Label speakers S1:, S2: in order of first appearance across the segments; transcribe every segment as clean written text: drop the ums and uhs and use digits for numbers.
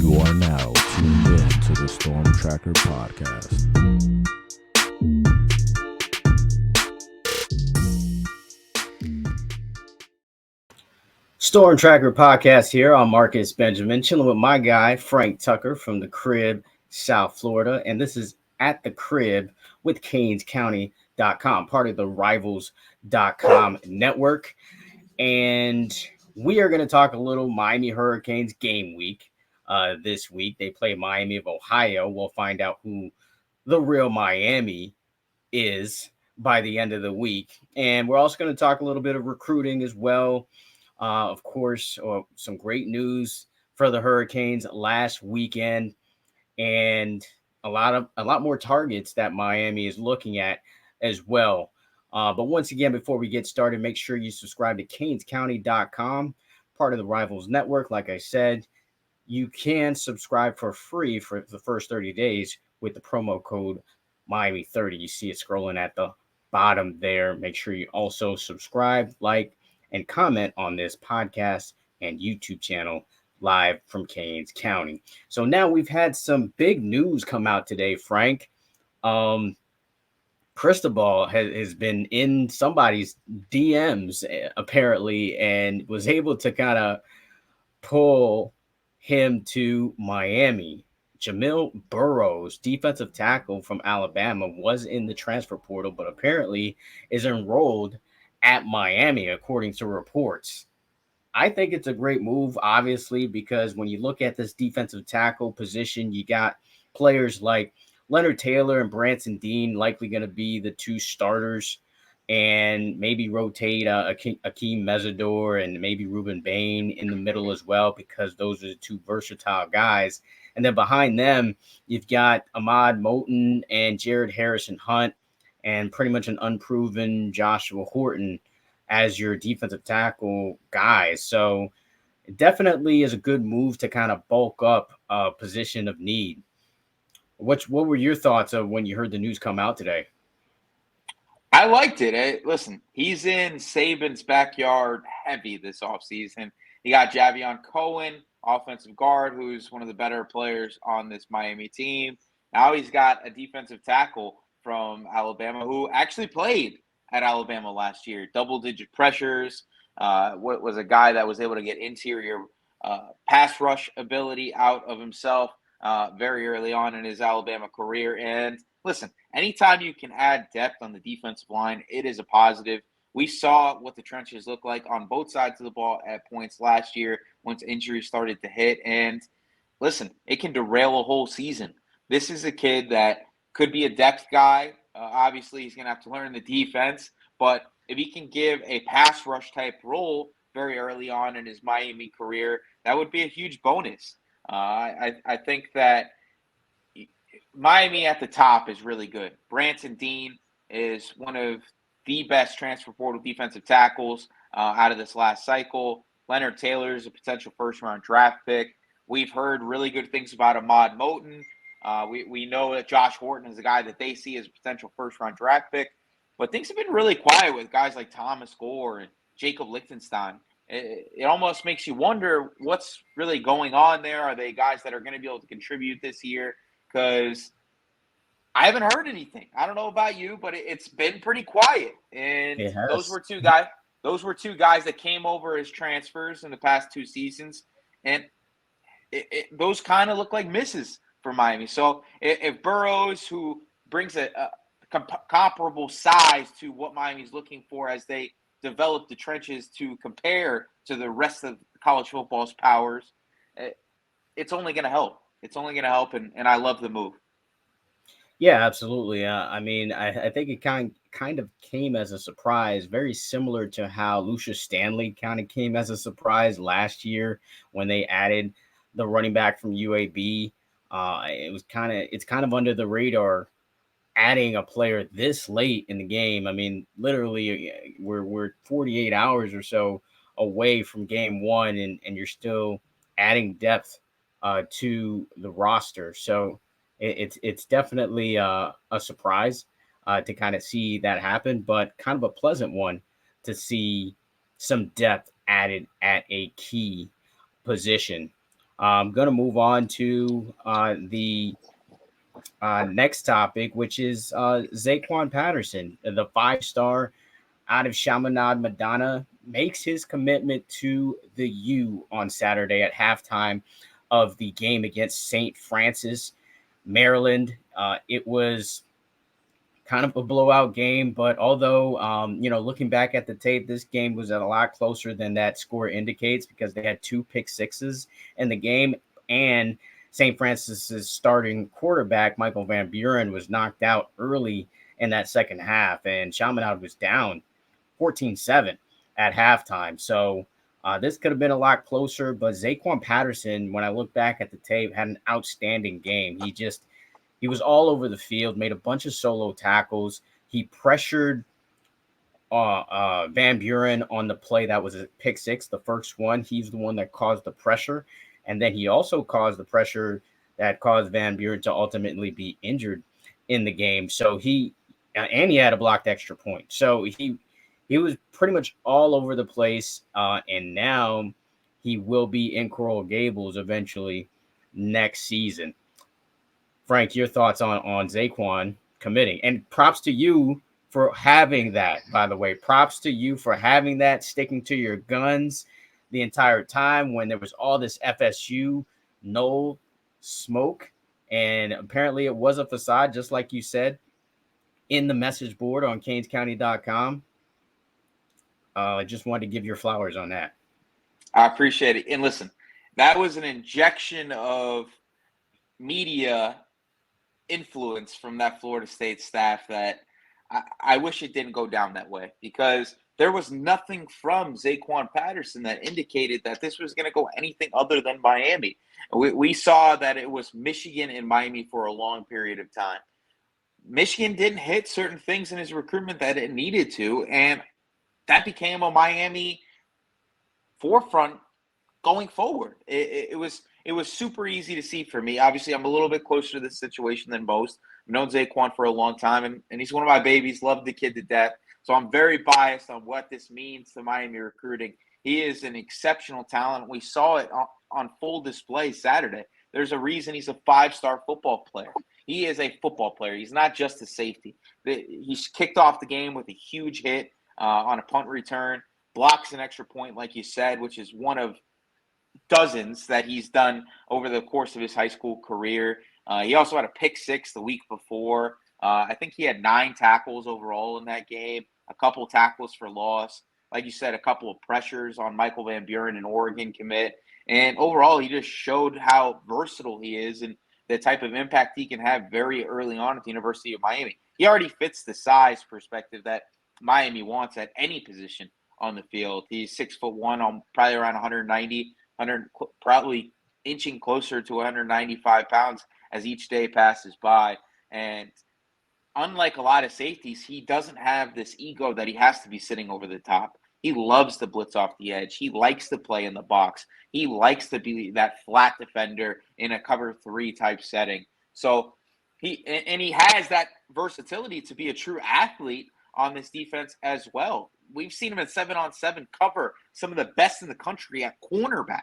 S1: You are now tuned in to the Storm Tracker Podcast.
S2: Storm Tracker Podcast here. I'm Marcus Benjamin, chilling with my guy, Frank Tucker from the Crib, South Florida. And this is At the Crib with CanesCounty.com, part of the Rivals.com network. And we are going to talk a little Miami Hurricanes game week this week. They play Miami of Ohio. We'll find out who the real Miami is by the end of the week. And we're also going to talk a little bit of recruiting as well. Of course, some great news for the Hurricanes last weekend, and a lot more targets that Miami is looking at as well. But once again, before we get started, make sure you subscribe to CanesCounty.com, part of the Rivals Network. Like I said, you can subscribe for free for the first 30 days with the promo code Miami30. You see it scrolling at the bottom there. Make sure you also subscribe, like, and comment on this podcast and YouTube channel live from Canes County. So now we've had some big news come out today, Frank. Cristobal has been in somebody's DMs apparently and was able to kind of pull him to Miami. Jamil Burroughs, defensive tackle from Alabama, was in the transfer portal, but apparently is enrolled at Miami, according to reports. I think it's a great move, obviously, because when you look at this defensive tackle position, you got players like Leonard Taylor and Branson Dean likely going to be the two starters, and maybe rotate Akeem Mesidor and maybe Ruben Bain in the middle as well, because those are the two versatile guys. And then behind them, you've got Ahmad Moten and Jared Harrison Hunt, and pretty much an unproven Joshua Horton as your defensive tackle guys. So it definitely is a good move to kind of bulk up a position of need. What were your thoughts of when you heard the news come out today?
S3: I liked it. Listen, he's in Saban's backyard heavy this offseason. He got Javion Cohen, offensive guard, who's one of the better players on this Miami team. Now he's got a defensive tackle from Alabama who actually played at Alabama last year. Double-digit pressures. Was a guy that was able to get interior pass rush ability out of himself very early on in his Alabama career. And listen, anytime you can add depth on the defensive line, it is a positive. We saw what the trenches look like on both sides of the ball at points last year once injuries started to hit. And listen, it can derail a whole season. This is a kid that could be a depth guy. Obviously, he's going to have to learn the defense. But if he can give a pass rush type role very early on in his Miami career, that would be a huge bonus. I think that Miami at the top is really good. Branson Dean is one of the best transfer portal defensive tackles out of this last cycle. Leonard Taylor is a potential first-round draft pick. We've heard really good things about Ahmad Moten. We know that Josh Horton is a guy that they see as a potential first-round draft pick. But things have been really quiet with guys like Thomas Gore and Jacob Lichtenstein. It almost makes you wonder what's really going on there. Are they guys that are going to be able to contribute this year? Because I haven't heard anything. I don't know about you, but it's been pretty quiet. And those were two guys that came over as transfers in the past two seasons, and those kind of look like misses for Miami. So if Burroughs, who brings a comparable size to what Miami's looking for as they develop the trenches to compare to the rest of college football's powers, it's only going to help. It's only going to help, and I love the move.
S2: Yeah, absolutely. I mean, I think it kind of came as a surprise, very similar to how Lucius Stanley kind of came as a surprise last year when they added the running back from UAB. It's kind of under the radar, adding a player this late in the game. I mean, literally, we're 48 hours or so away from game one, and you're still adding depth to the roster. So it's definitely a surprise to kind of see that happen, but kind of a pleasant one to see some depth added at a key position. I'm going to move on to the next topic, which is Zaquan Patterson, the 5 star out of Chaminade, Madonna, makes his commitment to the U on Saturday at halftime of the game against St. Francis, Maryland. It was kind of a blowout game, but although, looking back at the tape, this game was a lot closer than that score indicates because they had 2 pick sixes in the game. And St. Francis's starting quarterback, Michael Van Buren, was knocked out early in that second half, and Chaminade was down 14-7 at halftime. So this could have been a lot closer, but Zaquan Patterson, when I look back at the tape, had an outstanding game. He was all over the field, made a bunch of solo tackles. He pressured Van Buren on the play that was a pick six, the first one. He's the one that caused the pressure. And then he also caused the pressure that caused Van Buren to ultimately be injured in the game. So and he had a blocked extra point. So he was pretty much all over the place. And now he will be in Coral Gables eventually next season. Frank, your thoughts on Zaquan committing, and props to you for having that. By the way, props to you for having that, sticking to your guns the entire time when there was all this FSU no smoke, and apparently it was a facade, just like you said in the message board on CanesCounty.com. I just wanted to give your flowers on that.
S3: I appreciate it. And listen, that was an injection of media influence from that Florida State staff that I wish it didn't go down that way, because there was nothing from Zaquan Patterson that indicated that this was going to go anything other than Miami. We saw that it was Michigan and Miami for a long period of time. Michigan didn't hit certain things in his recruitment that it needed to, and that became a Miami forefront going forward. It was super easy to see for me. Obviously, I'm a little bit closer to this situation than most. I've known Zaquan for a long time, and he's one of my babies. Love the kid to death. So I'm very biased on what this means to Miami recruiting. He is an exceptional talent. We saw it on full display Saturday. There's a reason he's a 5-star football player. He is a football player. He's not just a safety. He's kicked off the game with a huge hit on a punt return, blocks an extra point, like you said, which is one of dozens that he's done over the course of his high school career. He also had a pick six the week before. I think he had 9 tackles overall in that game, a couple tackles for loss. Like you said, a couple of pressures on Michael Van Buren, an Oregon commit. And overall, he just showed how versatile he is and the type of impact he can have very early on at the University of Miami. He already fits the size perspective that Miami wants at any position on the field. He's 6'1", on probably around 190, probably inching closer to 195 pounds as each day passes by. And unlike a lot of safeties, he doesn't have this ego that he has to be sitting over the top. He loves to blitz off the edge. He likes to play in the box. He likes to be that flat defender in a cover 3 type setting. So he has that versatility to be a true athlete on this defense as well. We've seen him at 7-on-7 cover some of the best in the country at cornerback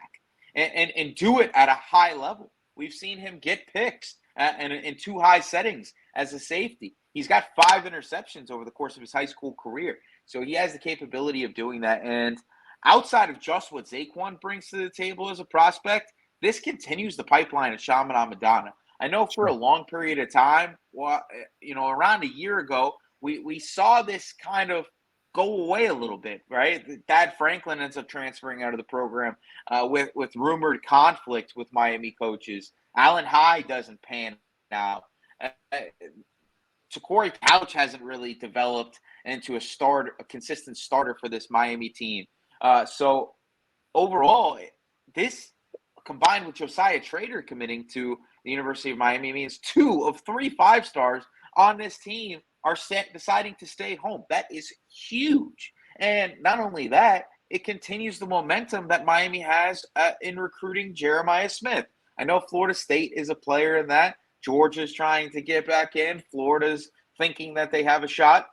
S3: and do it at a high level. We've seen him get picks in 2 high settings as a safety. He's got 5 interceptions over the course of his high school career. So he has the capability of doing that. And outside of just what Zaquan brings to the table as a prospect, this continues the pipeline of Chaminade Madonna. I know for a long period of time, around a year ago, we saw this kind of go away a little bit, right? Thad Franklin ends up transferring out of the program with rumored conflict with Miami coaches. Alan High doesn't pan out. Corey Couch hasn't really developed into a consistent starter for this Miami team. So overall, this combined with Josiah Trader committing to the University of Miami means 2 of 3 5-stars on this team are deciding to stay home. That is huge. And not only that, it continues the momentum that Miami has in recruiting Jeremiah Smith. I know Florida State is a player in that. Georgia's trying to get back in. Florida's thinking that they have a shot.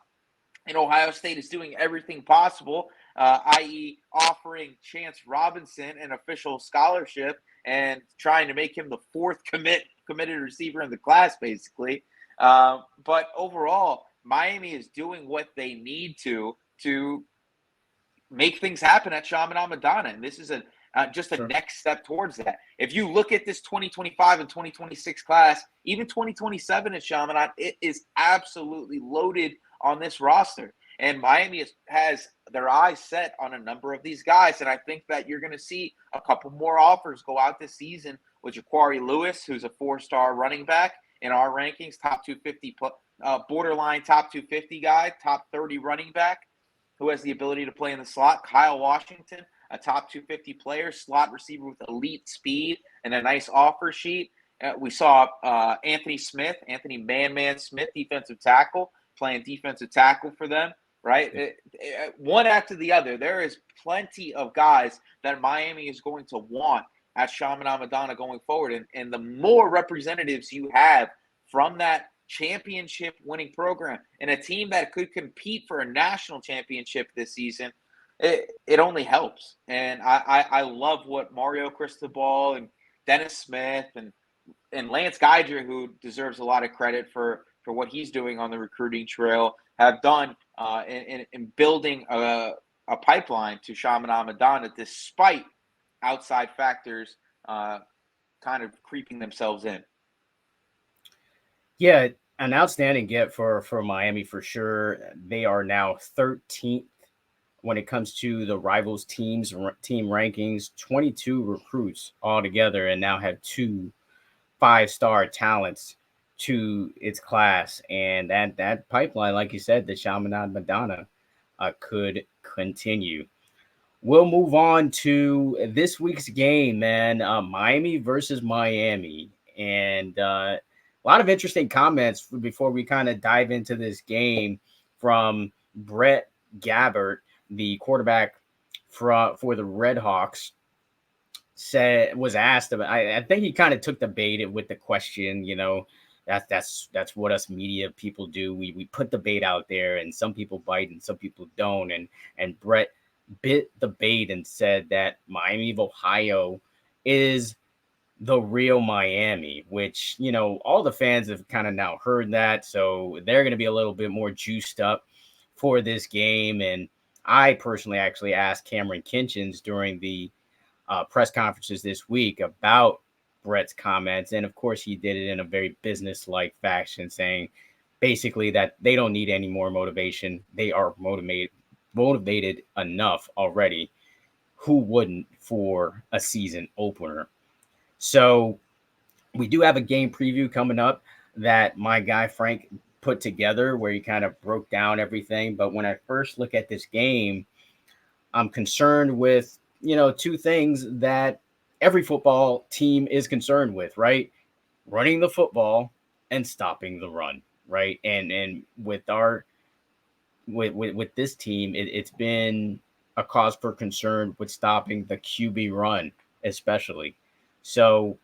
S3: And Ohio State is doing everything possible i.e. offering Chance Robinson an official scholarship and trying to make him the fourth committed receiver in the class, basically. But overall, Miami is doing what they need to make things happen at Chaminade Madonna, and this is just a next step towards that. If you look at this 2025 and 2026 class, even 2027 at Chaminade, it is absolutely loaded on this roster. And Miami has their eyes set on a number of these guys, and I think that you're going to see a couple more offers go out this season with Ja'Quari Lewis, who's a 4-star running back in our rankings, top 250, borderline top 250 guy, top 30 running back, who has the ability to play in the slot. Kyle Washington, a top 250 player, slot receiver with elite speed and a nice offer sheet. We saw Anthony Man Smith, defensive tackle, playing defensive tackle for them, right? One after the other. There is plenty of guys that Miami is going to want at Chaminade Madonna going forward. And the more representatives you have from that championship winning program and a team that could compete for a national championship this season, it only helps. And I love what Mario Cristobal and Dennis Smith and Lance Geiger, who deserves a lot of credit for what he's doing on the recruiting trail, have done in building a pipeline to Chaminade Madonna, despite outside factors kind of creeping themselves in.
S2: Yeah, an outstanding get for Miami for sure. They are now 13th when it comes to the Rivals team rankings. 22 recruits altogether, and now have 2 5-star talents to its class. And that pipeline, like you said, the Chaminade Madonna could continue. We'll move on to this week's game, man. Miami versus Miami. And a lot of interesting comments before we kind of dive into this game from Brett Gabbert, the quarterback for the Red Hawks. Was asked about. I think he kind of took the bait with the question. That's what us media people do. We put the bait out there, and some people bite and some people don't. And Brett bit the bait and said that Miami of Ohio is the real Miami, which, all the fans have kind of now heard that. So they're going to be a little bit more juiced up for this game. And I personally actually asked Cameron Kinchens during the press conferences this week about Brett's comments. And of course, he did it in a very business-like fashion, saying basically that they don't need any more motivation. They are motivated enough already. Who wouldn't for a season opener? So we do have a game preview coming up that my guy Frank put together where he kind of broke down everything. But when I first look at this game, I'm concerned with, 2 things that every football team is concerned with, right? Running the football and stopping the run, right? And with with this team, it's been a cause for concern with stopping the QB run, especially. So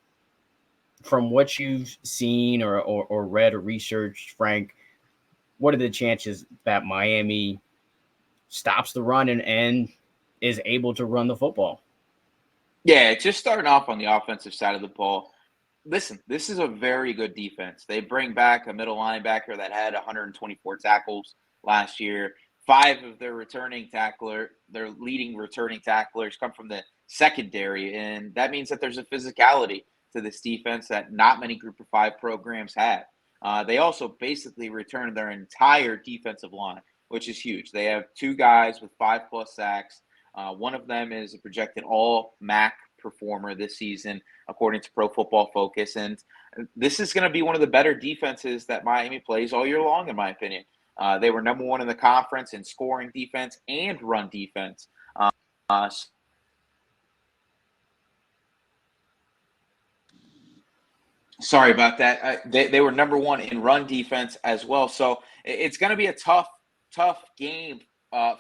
S2: from what you've seen or read or researched, Frank, what are the chances that Miami stops the run and is able to run the football?
S3: Yeah, just starting off on the offensive side of the ball. Listen, this is a very good defense. They bring back a middle linebacker that had 124 tackles last year. 5 of their leading returning tacklers come from the secondary, and that means that there's a physicality to this defense that not many Group of 5 programs have. They also basically returned their entire defensive line, which is huge. They have 2 guys with 5+ sacks. One of them is a projected all-MAC performer this season, according to Pro Football Focus. And this is going to be one of the better defenses that Miami plays all year long, in my opinion. They were number 1 in the conference in scoring defense and run defense. Sorry about that. They were number 1 in run defense as well. So it's going to be a tough game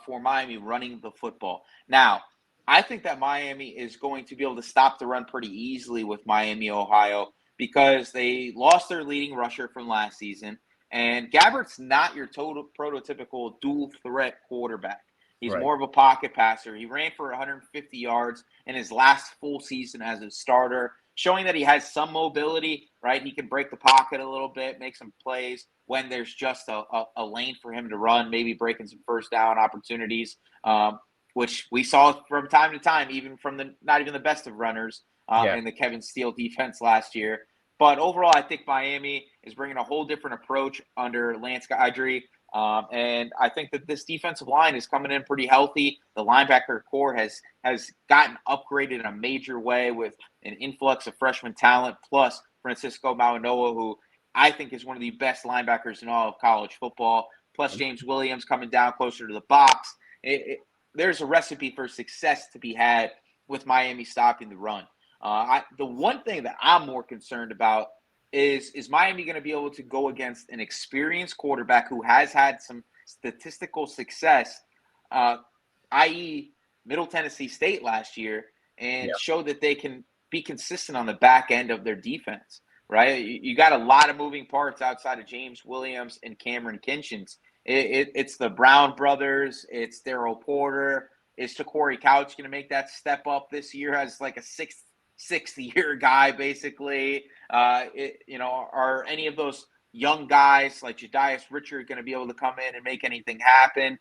S3: for Miami running the football. Now, I think that Miami is going to be able to stop the run pretty easily with Miami, Ohio, because they lost their leading rusher from last season. And Gabbert's not your total prototypical dual threat quarterback. He's
S2: Right.
S3: more of a pocket passer. He ran for 150 yards in his last full season as a starter, showing that he has some mobility, right? He can break the pocket a little bit, make some plays when there's just a lane for him to run, maybe breaking some first down opportunities, which we saw from time to time, even from the not even the best of runners
S2: Yeah.
S3: in the Kevin Steele defense last year. But overall, I think Miami is bringing a whole different approach under Lance Guidry. And I think that this defensive line is coming in pretty healthy. The linebacker core has gotten upgraded in a major way with an influx of freshman talent, plus Francisco Mauanoa, who I think is one of the best linebackers in all of college football, plus James Williams coming down closer to the box. There's a recipe for success to be had with Miami stopping the run. The one thing that I'm more concerned about is Miami going to be able to go against an experienced quarterback who has had some statistical success, i.e. Middle Tennessee State last year, and show that they can be consistent on the back end of their defense, right? You got a lot of moving parts outside of James Williams and Cameron Kinchins. It's the Brown brothers. It's Darryl Porter. Is Takori Couch going to make that step up this year as like a sixth year guy, basically? Are any of those young guys like Jedias Richard going to be able to come in and make anything happen?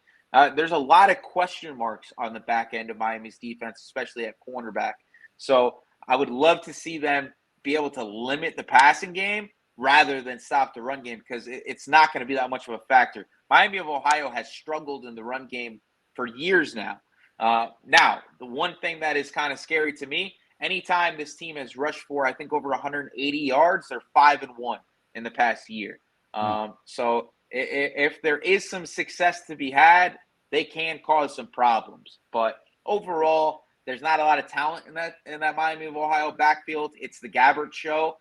S3: There's a lot of question marks on the back end of Miami's defense, especially at cornerback. So I would love to see them be able to limit the passing game rather than stop the run game, because it's not going to be that much of a factor. Miami of Ohio has struggled in the run game for years now. Now, the one thing that is kind of scary to me, anytime this team has rushed for, I think, over 180 yards, they're 5-1 in the past year. So if there is some success to be had, they can cause some problems. But overall, there's not a lot of talent in that Miami of Ohio backfield. It's the Gabbert show.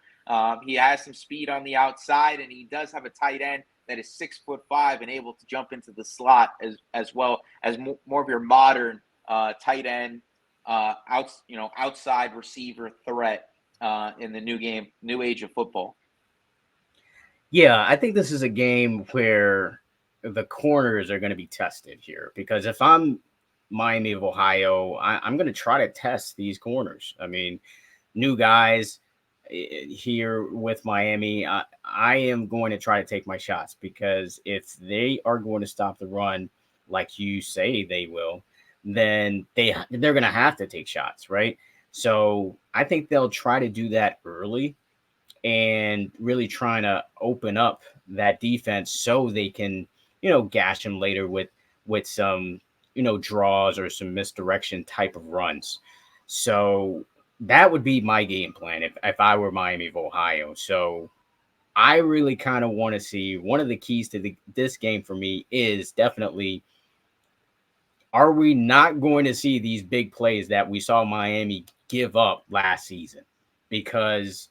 S3: He has some speed on the outside, and he does have a tight end that is 6'5" and able to jump into the slot as well as more of your modern tight end, outside receiver threat in the new age of football.
S2: Yeah, I think this is a game where the corners are going to be tested here, because if I'm Miami of Ohio, I'm going to try to test these corners. I mean, new guys here with Miami, I am going to try to take my shots, because if they are going to stop the run like you say they will, then they're going to have to take shots, right? So I think they'll try to do that early and really trying to open up that defense so they can, gash them later with some, draws or some misdirection type of runs. So that would be my game plan if I were Miami of Ohio. So I really kind of want to see, one of the keys to this game for me is definitely, are we not going to see these big plays that we saw Miami give up last season? Because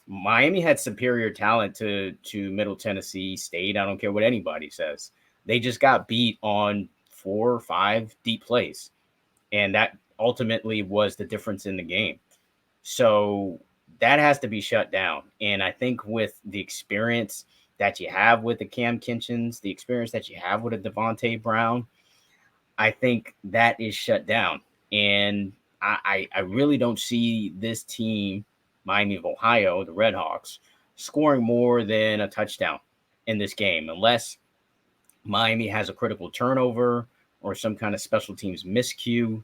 S2: Miami had superior talent to Middle Tennessee State. I don't care what anybody says. They just got beat on 4 or 5 deep plays. And that ultimately was the difference in the game. So that has to be shut down. And I think with the experience that you have with the Cam Kinchins, the experience that you have with a Devontae Brown, I think that is shut down. And I really don't see this team, Miami of Ohio, the Redhawks, scoring more than a touchdown in this game, unless Miami has a critical turnover or some kind of special teams miscue.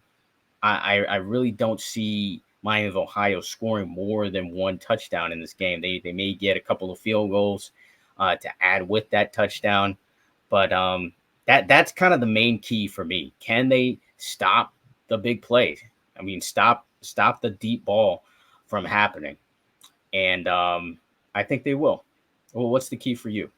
S2: I really don't see Miami of Ohio scoring more than one touchdown in this game. They may get a couple of field goals to add with that touchdown, but that's kind of the main key for me. Can they stop the big play? I mean, stop the deep ball from happening, and I think they will. Well, what's the key for you?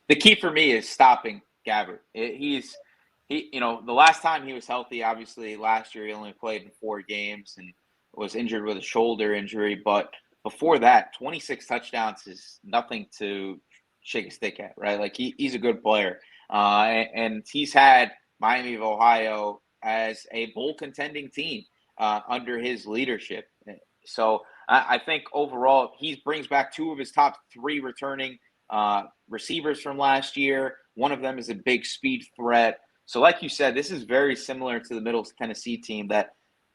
S3: The key for me is stopping Gabbert. The last time he was healthy, obviously last year he only played in 4 games and was injured with a shoulder injury. But before that, 26 touchdowns is nothing to shake a stick at, right? Like he's a good player. And he's had Miami of Ohio as a bowl contending team under his leadership. So I think overall he brings back 2 of his top 3 returning receivers from last year. One of them is a big speed threat. So like you said, this is very similar to the Middle Tennessee team that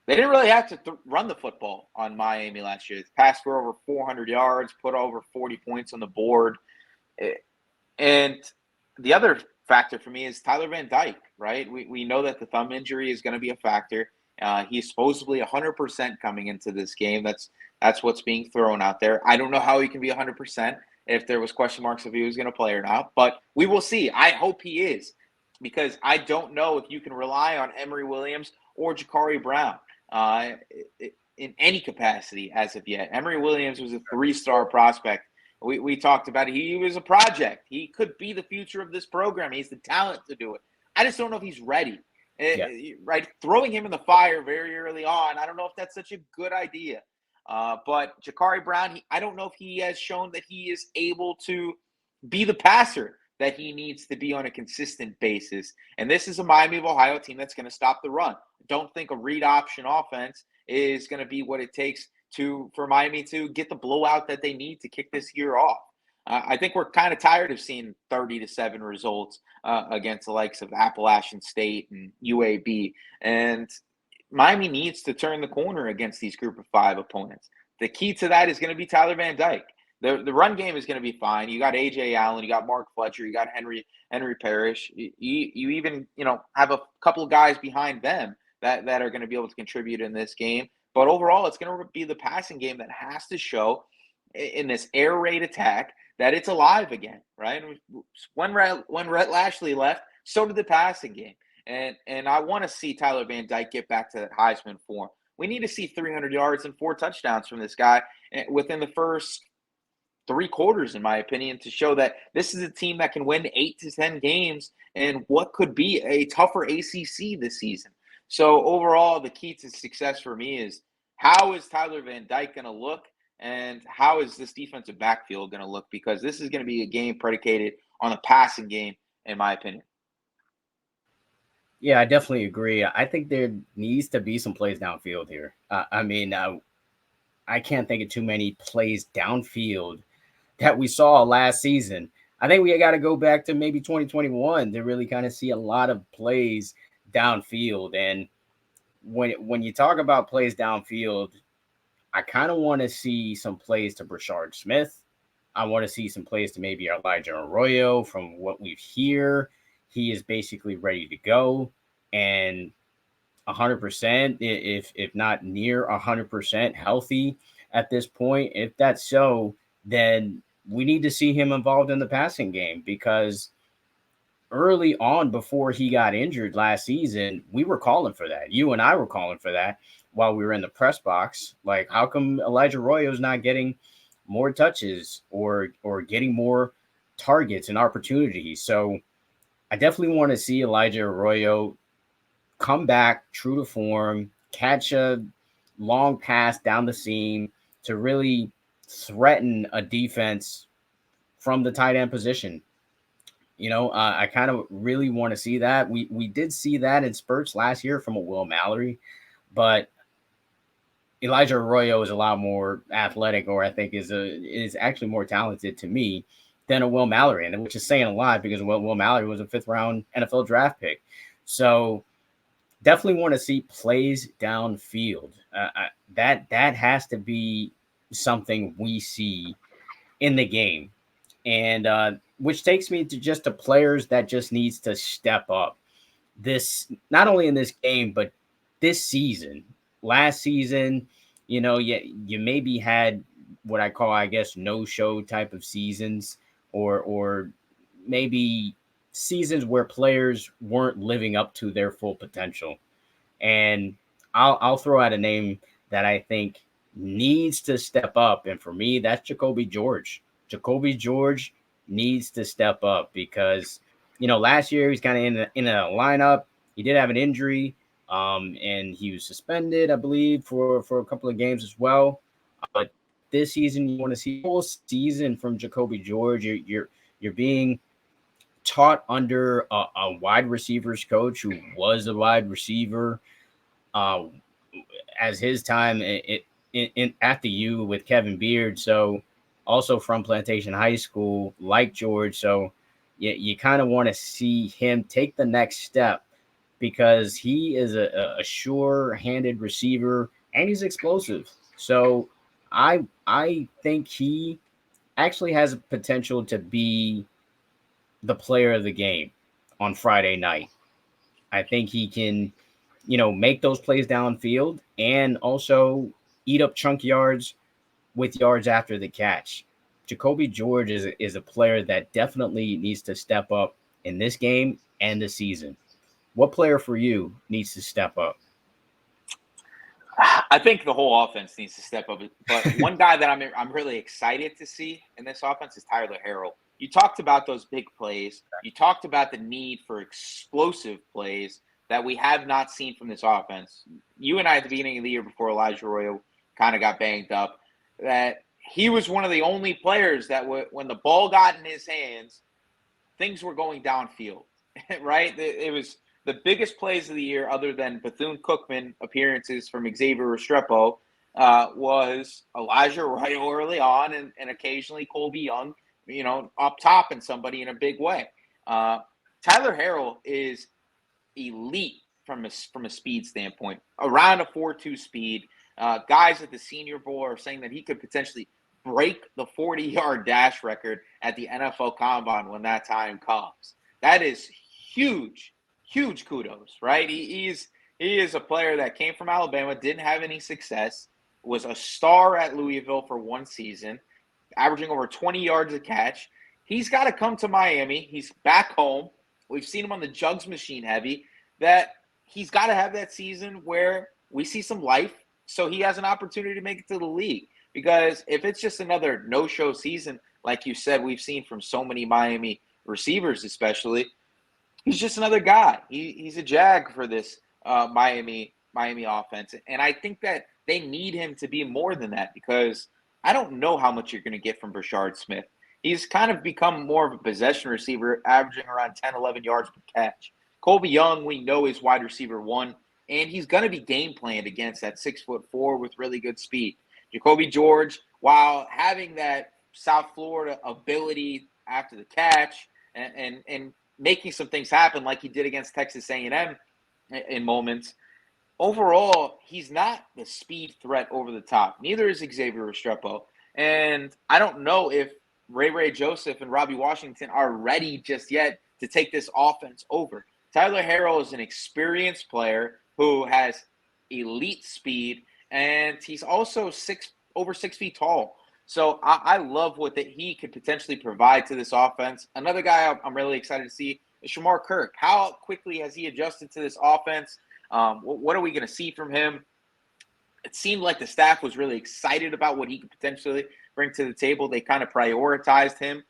S3: they didn't really have to run the football on Miami last year. They passed for over 400 yards, put over 40 points on the board. And the other factor for me is Tyler Van Dyke, right? We know that the thumb injury is going to be a factor. He's supposedly 100% coming into this game. That's what's being thrown out there. I don't know how he can be 100% if there was question marks if he was going to play or not, but we will see. I hope he is, because I don't know if you can rely on Emory Williams or Ja'Cory Brown in any capacity as of yet. Emory Williams was a 3-star prospect. We talked about it. He was a project. He could be the future of this program. He has the talent to do it. I just don't know if he's ready. Yeah. Right? Throwing him in the fire very early on, I don't know if that's such a good idea. But Ja'Cory Brown, I don't know if he has shown that he is able to be the passer that he needs to be on a consistent basis. And this is a Miami of Ohio team that's going to stop the run. Don't think a read option offense is going to be what it takes for Miami to get the blowout that they need to kick this year off. I think we're kind of tired of seeing 30-7 results against the likes of Appalachian State and UAB. And Miami needs to turn the corner against these group of 5 opponents. The key to that is going to be Tyler Van Dyke. The run game is going to be fine. You got A.J. Allen, you got Mark Fletcher, you got Henry Parrish. You even have a couple of guys behind them that are going to be able to contribute in this game. But overall, it's going to be the passing game that has to show in this air raid attack that it's alive again, right? When Rhett Lashley left, so did the passing game. And I want to see Tyler Van Dyke get back to that Heisman form. We need to see 300 yards and 4 touchdowns from this guy within the first 3 quarters, in my opinion, to show that this is a team that can win 8 to 10 games in what could be a tougher ACC this season. So overall, the key to success for me is, how is Tyler Van Dyke going to look, and how is this defensive backfield going to look? Because this is going to be a game predicated on a passing game, in my opinion.
S2: Yeah, I definitely agree. I think there needs to be some plays downfield here. I can't think of too many plays downfield that we saw last season. I think we got to go back to maybe 2021 to really kind of see a lot of plays downfield. And when you talk about plays downfield, I kind of want to see some plays to Brashard Smith. I want to see some plays to maybe Elijah Arroyo. From what we hear, he is basically ready to go, and 100%, if not near 100% healthy at this point. If that's so, then we need to see him involved in the passing game, because early on, before he got injured last season, we were calling for that. You and I were calling for that while we were in the press box. Like, how come Elijah Arroyo's not getting more touches or getting more targets and opportunities? So I definitely want to see Elijah Arroyo come back true to form, catch a long pass down the seam to really threaten a defense from the tight end position. I kind of really want to see that. We did see that in spurts last year from a Will Mallory, but Elijah Arroyo is a lot more athletic, or I think is actually more talented to me than a Will Mallory, and which is saying a lot, because Will Mallory was a 5th round NFL draft pick. So definitely want to see plays downfield. That has to be something we see in the game. And which takes me to just the players that just needs to step up. This, not only in this game, but this season. Last season, you maybe had what I call, I guess, no-show type of seasons, or maybe seasons where players weren't living up to their full potential. And I'll throw out a name that I think needs to step up, and for me, that's Jacoby George. Jacoby George needs to step up, because last year he's kind of in a lineup. He did have an injury, and he was suspended, I believe, for a couple of games as well. But this season, you want to see a whole season from Jacoby George. You're being taught under a wide receivers coach who was a wide receiver as his time at the U with Kevin Beard. So also from Plantation High School, like George. So you kind of want to see him take the next step because he is a sure-handed receiver and he's explosive. So I think he actually has potential to be the player of the game on Friday night. I think he can, make those plays downfield and also eat up chunk yards with yards after the catch. Jacoby George is a player that definitely needs to step up in this game and the season. What player for you needs to step up?
S3: I think the whole offense needs to step up. But one guy that I'm really excited to see in this offense is Tyler Herold. You talked about those big plays. You talked about the need for explosive plays that we have not seen from this offense. You and I at the beginning of the year before Elijah Royal kind of got banged up, that he was one of the only players that when the ball got in his hands, things were going downfield, right? It was the biggest plays of the year, other than Bethune-Cookman appearances from Xavier Restrepo, was Elijah Royal early on, and occasionally Colby Young, up top and somebody in a big way. Tyler Herold is elite from a speed standpoint, around a 4.2 speed. Guys at the Senior Bowl are saying that he could potentially break the 40-yard dash record at the NFL Combine when that time comes. That is huge kudos, right? He is a player that came from Alabama, didn't have any success, was a star at Louisville for one season, averaging over 20 yards a catch. He's got to come to Miami. He's back home. We've seen him on the jugs machine heavy. That he's got to have that season where we see some life, so he has an opportunity to make it to the league. Because if it's just another no-show season, like you said, we've seen from so many Miami receivers especially, he's just another guy. He's a jag for this Miami offense. And I think that they need him to be more than that, because I don't know how much you're going to get from Brashard Smith. He's kind of become more of a possession receiver, averaging around 10, 11 yards per catch. Colby Young, we know, is wide receiver one, and he's going to be game planned against that 6'4" with really good speed. Jacoby George, while having that South Florida ability after the catch and making some things happen like he did against Texas A&M in moments, overall, he's not the speed threat over the top. Neither is Xavier Restrepo. And I don't know if Ray Joseph and Robbie Washington are ready just yet to take this offense over. Tyler Herold is an experienced player who has elite speed, and he's also over 6 feet tall. So I love what that he could potentially provide to this offense. Another guy I'm really excited to see is Shamar Kirk. How quickly has he adjusted to this offense? What are we going to see from him? It seemed like the staff was really excited about what he could potentially bring to the table. They kind of prioritized him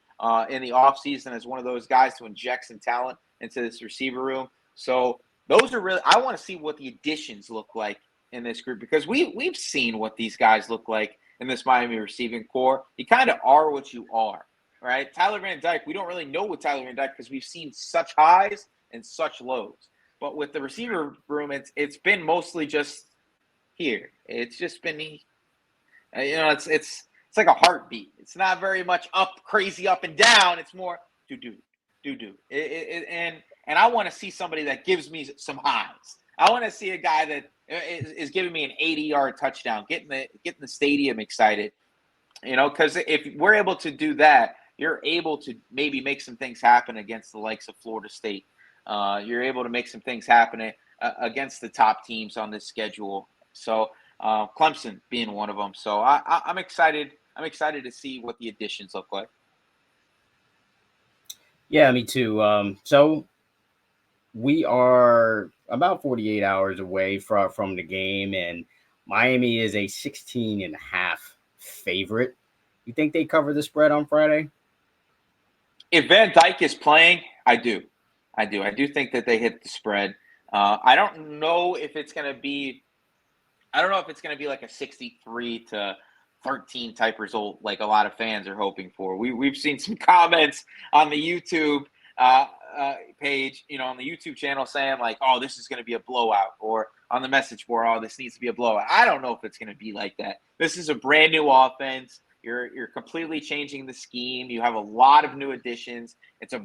S3: in the offseason as one of those guys to inject some talent into this receiver room. So those are really – I want to see what the additions look like in this group, because we've seen what these guys look like in this Miami receiving core. You kind of are what you are, right? Tyler Van Dyke, we don't really know what Tyler Van Dyke, because we've seen such highs and such lows. But with the receiver room, it's been mostly just here. It's just been, it's like a heartbeat. It's not very much crazy up and down. It's more do. And I want to see somebody that gives me some highs. I want to see a guy that is giving me an 80-yard touchdown, getting the stadium excited. Because if we're able to do that, you're able to maybe make some things happen against the likes of Florida State. You're able to make some things happen against the top teams on this schedule. So Clemson being one of them. So I'm excited. I'm excited to see what the additions look like.
S2: Yeah, me too. So we are about 48 hours away from the game, and Miami is a 16.5 favorite. You think they cover the spread on Friday?
S3: If Van Dyke is playing, I do. I do think that they hit the spread. I don't know if it's going to be like a 63-13 type result like a lot of fans are hoping for. We've seen some comments on the YouTube page, on the YouTube channel saying like, oh, this is going to be a blowout, or on the message board, oh, this needs to be a blowout. I don't know if it's going to be like that. This is a brand new offense. You're completely changing the scheme. You have a lot of new additions. It's a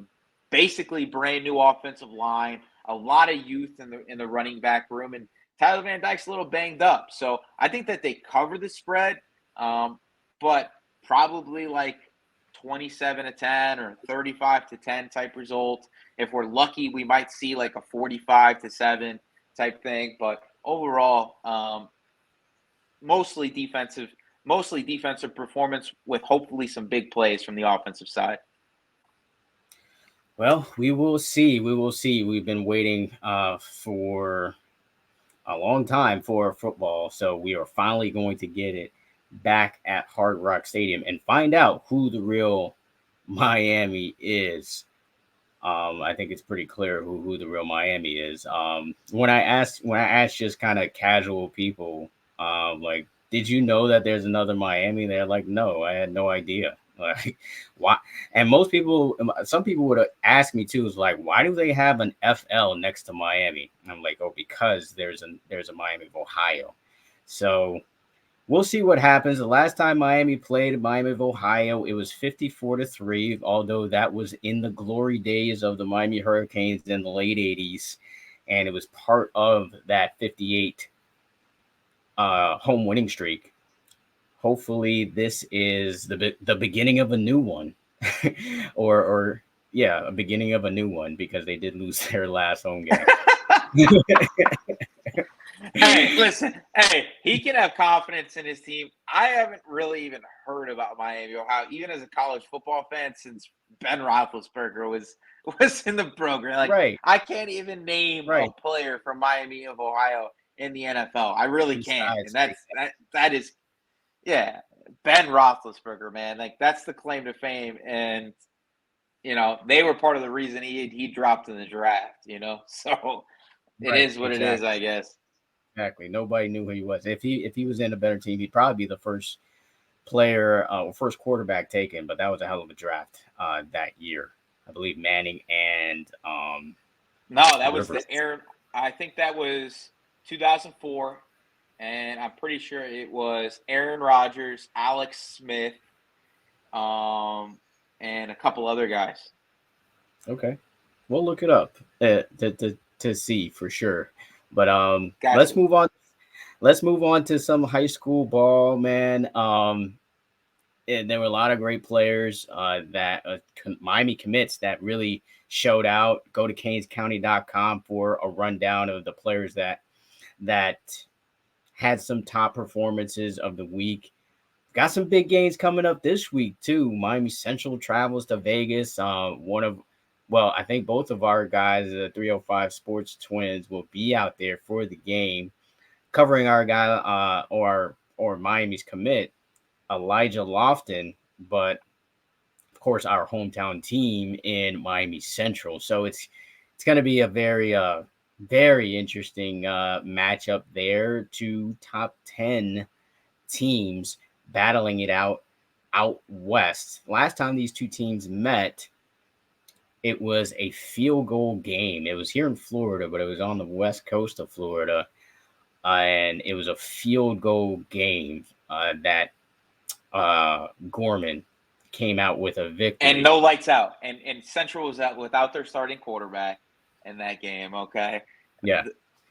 S3: basically brand new offensive line. a lot of youth in the running back room, and Tyler Van Dyke's a little banged up. So I think that they cover the spread, but probably like 27-10 or 35-10 type result. If we're lucky, we might see like a 45-7 type thing. But overall, mostly defensive performance with hopefully some big plays from the offensive side.
S2: Well, we will see. We've been waiting for a long time for football, so we are finally going to get it back at Hard Rock Stadium and find out who the real Miami is. I think it's pretty clear who the real Miami is. When I asked just kind of casual people, like, did you know that there's another Miami? They're like, no, I had no idea. Like, why? And some people would ask me too, is like, why do they have an FL next to Miami? And I'm like, oh, because there's a Miami of Ohio. So we'll see what happens. The last time Miami played Miami of Ohio, it was 54-3, although that was in the glory days of the Miami Hurricanes in the late 80s. And it was part of that 58 home winning streak. Hopefully this is the beginning of a new one or a beginning of a new one, because they did lose their last home game.
S3: Hey, listen. Hey, he can have confidence in his team. I haven't really even heard about Miami, Ohio, even as a college football fan, since Ben Roethlisberger was in the program. Like,
S2: right.
S3: I can't even name a player from Miami of Ohio in the NFL. I really can't. And that is, yeah, Ben Roethlisberger, man. Like, that's the claim to fame. And, they were part of the reason he dropped in the draft, So it is what it is, I guess.
S2: Exactly. Nobody knew who he was. If he was in a better team, he'd probably be the first player, first quarterback taken. But that was a hell of a draft that year. I believe Manning and
S3: no, that was the Aaron. I think that was 2004, and I'm pretty sure it was Aaron Rodgers, Alex Smith, and a couple other guys.
S2: Okay, we'll look it up to see for sure. But let's move on. Let's move on to some high school ball, man. And there were a lot of great players that Miami commits that really showed out. Go to CanesCounty.com for a rundown of the players that had some top performances of the week. Got some big games coming up this week too. Miami Central travels to Vegas. I think both of our guys, the 305 Sports Twins, will be out there for the game, covering our guy or Miami's commit, Elijah Lofton, but of course our hometown team in Miami Central. So it's going to be a very very interesting matchup there. Two top 10 teams battling it out west. Last time these two teams met, it was a field goal game. It was here in Florida, but it was on the west coast of Florida, and it was a field goal game that Gorman came out with a victory.
S3: And no lights out. And Central was out without their starting quarterback in that game, okay?
S2: Yeah.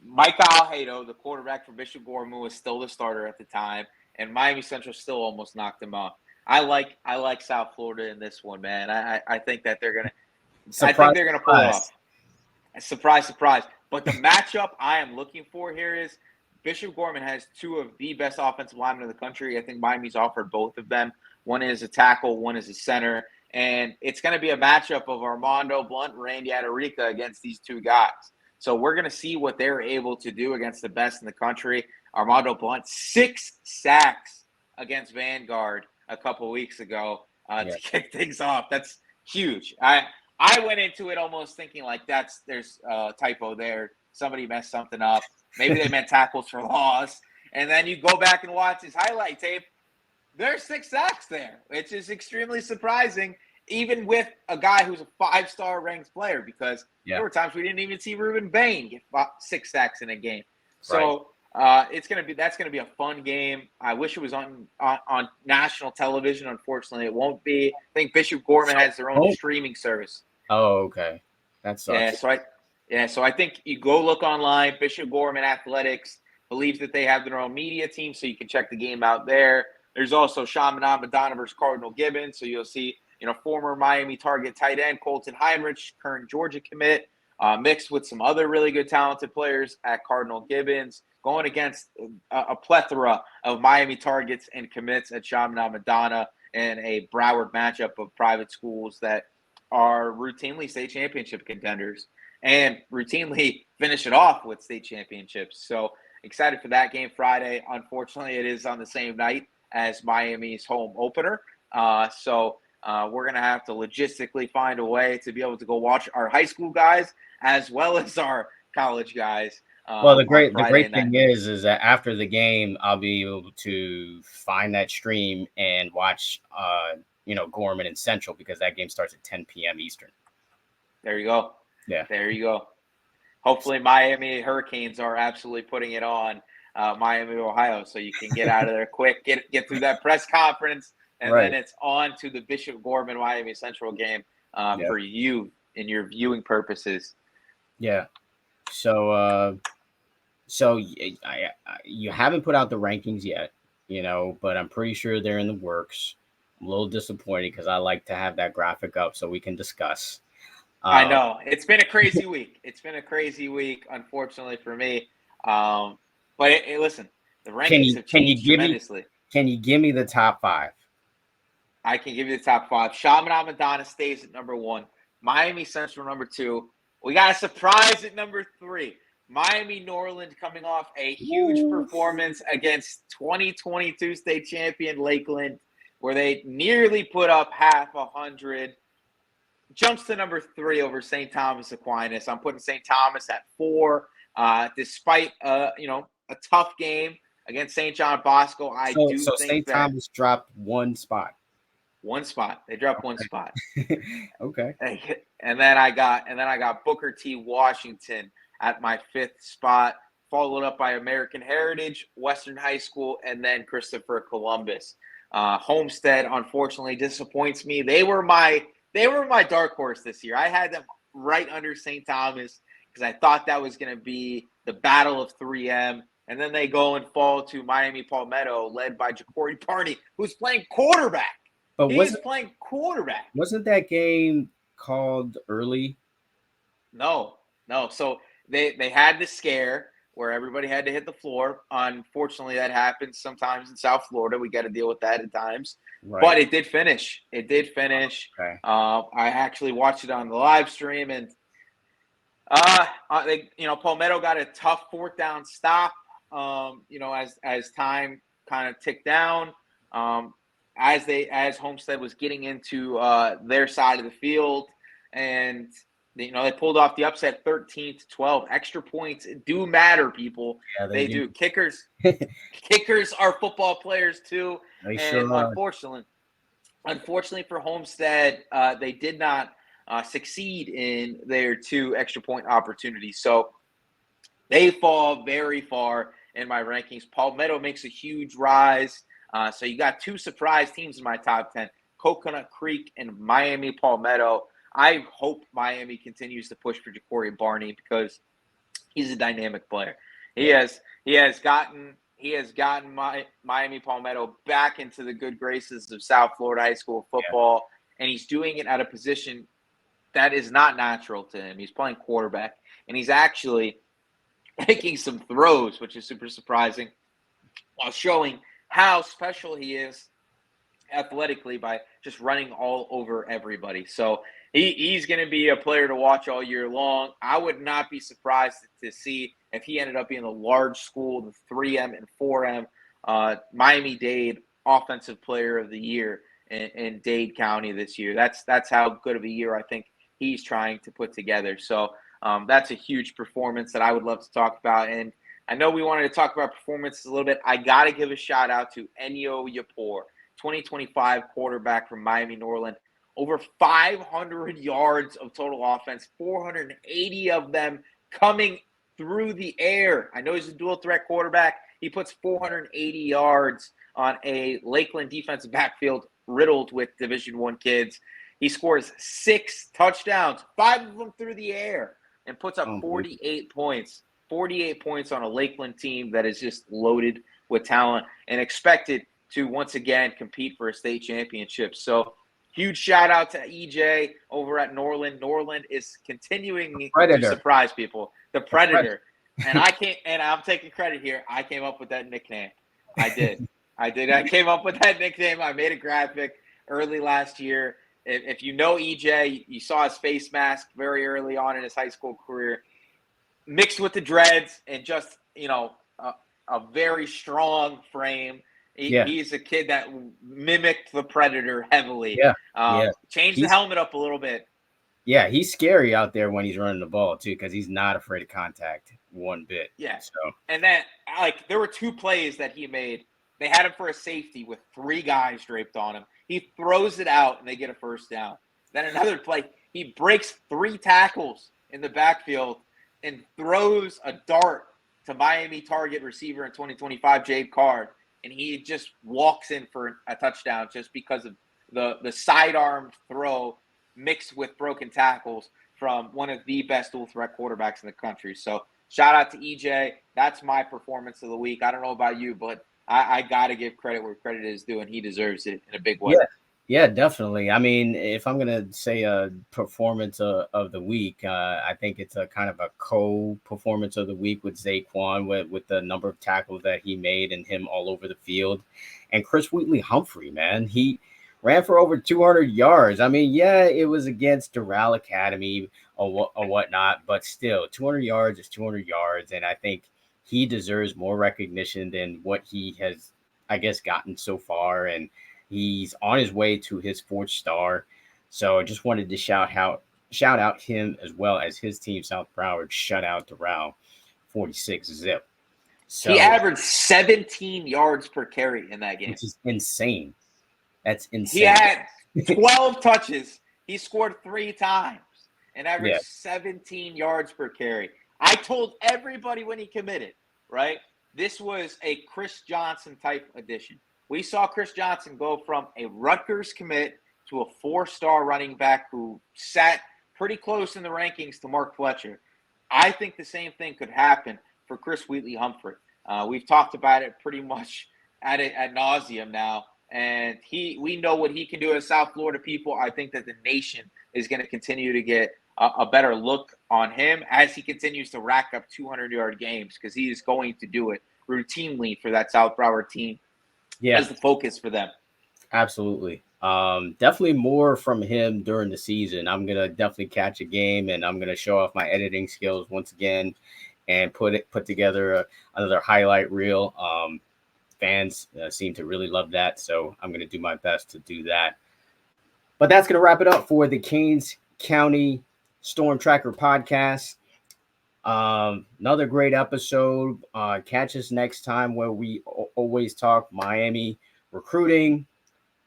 S3: Mike Alhado, the quarterback for Bishop Gorman, was still the starter at the time, and Miami Central still almost knocked him off. I like South Florida in this one, man. I think that they're gonna pull it off. Surprise, surprise. But the matchup I am looking for here is Bishop Gorman has two of the best offensive linemen in the country. I think Miami's offered both of them. One is a tackle, one is a center. And it's going to be a matchup of Armando Blunt and Randy Adarica against these two guys. So we're going to see what they're able to do against the best in the country. Armando Blunt, 6 sacks against Vanguard a couple weeks ago to kick things off. That's huge. I went into it almost thinking like there's a typo there. Somebody messed something up. Maybe they meant tackles for loss. And then you go back and watch his highlight tape. There's 6 sacks there, which is extremely surprising, even with a guy who's a 5-star ranked player, because there were times we didn't even see Ruben Bain get 6 sacks in a game. So that's going to be a fun game. I wish it was on national television. Unfortunately, it won't be. I think Bishop Gorman has their own streaming service.
S2: Oh, okay. That sucks.
S3: Yeah, so Yeah, so I think you go look online. Bishop Gorman Athletics believes that they have their own media team, so you can check the game out there. There's also Chaminade Madonna versus Cardinal Gibbons, so you'll see, former Miami Target tight end Colton Heinrich, current Georgia commit, mixed with some other really good talented players at Cardinal Gibbons, going against a plethora of Miami Targets and commits at Chaminade Madonna, and a Broward matchup of private schools that are routinely state championship contenders and routinely finish it off with state championships. So excited for that game Friday. Unfortunately, it is on the same night as Miami's home opener. So we're going to have to logistically find a way to be able to go watch our high school guys as well as our college guys.
S2: Well, the great thing is that after the game, I'll be able to find that stream and watch, Gorman and Central, because that game starts at 10 p.m. Eastern.
S3: There you go.
S2: Yeah.
S3: There you go. Hopefully Miami Hurricanes are absolutely putting it on Miami, Ohio, so you can get out of there quick, get through that press conference, and then it's on to the Bishop Gorman Miami Central game for you and your viewing purposes.
S2: Yeah. So you haven't put out the rankings yet, but I'm pretty sure they're in the works. I'm a little disappointed because I like to have that graphic up so we can discuss.
S3: I know. It's been a crazy week. Unfortunately for me. But listen, the rankings have changed tremendously.
S2: Can you give me the top 5?
S3: I can give you the top 5. Chaminade Madonna stays at number 1. Miami Central number 2. We got a surprise at number 3. Miami Norland coming off a huge performance against 2022 state champion Lakeland, where they nearly put up half 100. Jumps to number 3 over St. Thomas Aquinas. I'm putting St. Thomas at 4, despite a tough game against St. John Bosco.
S2: So St. Thomas dropped 1 spot.
S3: 1 spot. They dropped 1 spot.
S2: Okay.
S3: And then I got Booker T. Washington at my 5th spot, followed up by American Heritage, Western High School, and then Christopher Columbus. Homestead, unfortunately, disappoints me. They were my dark horse this year. I had them right under St. Thomas because I thought that was going to be the battle of 3M. And then they go and fall to Miami Palmetto, led by Ja'Cory Barney, who's playing quarterback. Wasn't
S2: that game called early?
S3: No. So they had the scare where everybody had to hit the floor. Unfortunately, that happens sometimes in South Florida. We got to deal with that at times. Right. But it did finish. Okay. I actually watched it on the live stream, and Palmetto got a tough 4th down stop. As time kind of ticked down, as Homestead was getting into their side of the field, and they pulled off the upset 13-12. Extra points do matter, people. Yeah, they do. Kickers are football players too.
S2: They sure are.
S3: Unfortunately for Homestead, they did not succeed in their 2 extra point opportunities. So they fall very far in my rankings. Palmetto makes a huge rise. So you got 2 surprise teams in my top 10, Coconut Creek and Miami Palmetto. I hope Miami continues to push for Ja'Cory Barney because he's a dynamic player. He has gotten Miami Palmetto back into the good graces of South Florida high school football, and he's doing it at a position that is not natural to him. He's playing quarterback, and he's actually making some throws, which is super surprising, while showing how special he is athletically by just running all over everybody. So he's going to be a player to watch all year long. I would not be surprised to see if he ended up being a large school, the 3M and 4M Miami-Dade Offensive Player of the Year in Dade County this year. That's how good of a year I think he's trying to put together. So that's a huge performance that I would love to talk about. And I know we wanted to talk about performances a little bit. I got to give a shout out to Enyo Yapor, 2025 quarterback from Miami Norland. Over 500 yards of total offense, 480 of them coming through the air. I know he's a dual threat quarterback. He puts 480 yards on a Lakeland defensive backfield riddled with Division I kids. He scores 6 touchdowns, 5 of them through the air. and puts up 48 points. 48 points on a Lakeland team that is just loaded with talent and expected to once again compete for a state championship. So huge shout out to EJ over at Norland. Norland is continuing to surprise people. The Predator. And I'm taking credit here. I came up with that nickname. I did. I came up with that nickname. I made a graphic early last year. If you know EJ, you saw his face mask very early on in his high school career, mixed with the dreads and just, a very strong frame. He's a kid that mimicked the Predator heavily. Changed the helmet up a little bit.
S2: Yeah, he's scary out there when he's running the ball, too, because he's not afraid of contact one bit.
S3: Yeah.
S2: So.
S3: And then, there were 2 plays that he made. They had him for a safety with 3 guys draped on him. He throws it out, and they get a first down. Then another play, he breaks 3 tackles in the backfield and throws a dart to Miami target receiver in 2025, Jade Card. And he just walks in for a touchdown just because of the sidearm throw mixed with broken tackles from one of the best dual threat quarterbacks in the country. So shout out to EJ. That's my performance of the week. I don't know about you, but I got to give credit where credit is due, and he deserves it in a big way.
S2: Yeah, definitely. I mean, if I'm going to say a performance of the week, I think it's a kind of a co-performance of the week with Zaquan with the number of tackles that he made and him all over the field. And Chris Wheatley-Humphrey, man, he ran for over 200 yards. I mean, yeah, it was against Doral Academy or whatnot, but still, 200 yards is 200 yards. And I think he deserves more recognition than what he has, I guess, gotten so far. And he's on his way to his 4th star. So I just wanted to shout out him as well as his team, South Broward, shut out Doral 46-0. So
S3: he averaged 17 yards per carry in that game.
S2: Which is insane. That's insane.
S3: He had 12 touches. He scored 3 times and averaged 17 yards per carry. I told everybody when he committed, right? This was a Chris Johnson type addition. We saw Chris Johnson go from a Rutgers commit to a 4-star running back who sat pretty close in the rankings to Mark Fletcher. I think the same thing could happen for Chris Wheatley-Humphrey. We've talked about it pretty much ad nauseum now. And we know what he can do as South Florida people. I think that the nation is going to continue to get a better look on him as he continues to rack up 200-yard games, because he is going to do it routinely for that South Broward team. As the focus for them.
S2: Absolutely. Definitely more from him during the season. I'm going to definitely catch a game, and I'm going to show off my editing skills once again and put together another highlight reel. Fans seem to really love that, so I'm going to do my best to do that. But that's going to wrap it up for the Canes County Storm Tracker podcast. Another great episode. Catch us next time where we always talk Miami recruiting,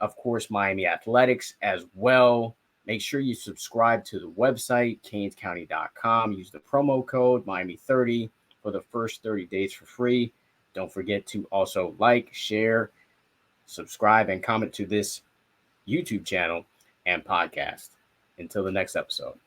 S2: of course, Miami athletics as well. Make sure you subscribe to the website, canescounty.com. Use the promo code Miami30 for the first 30 days for free. Don't forget to also like, share, subscribe, and comment to this YouTube channel and podcast. Until the next episode.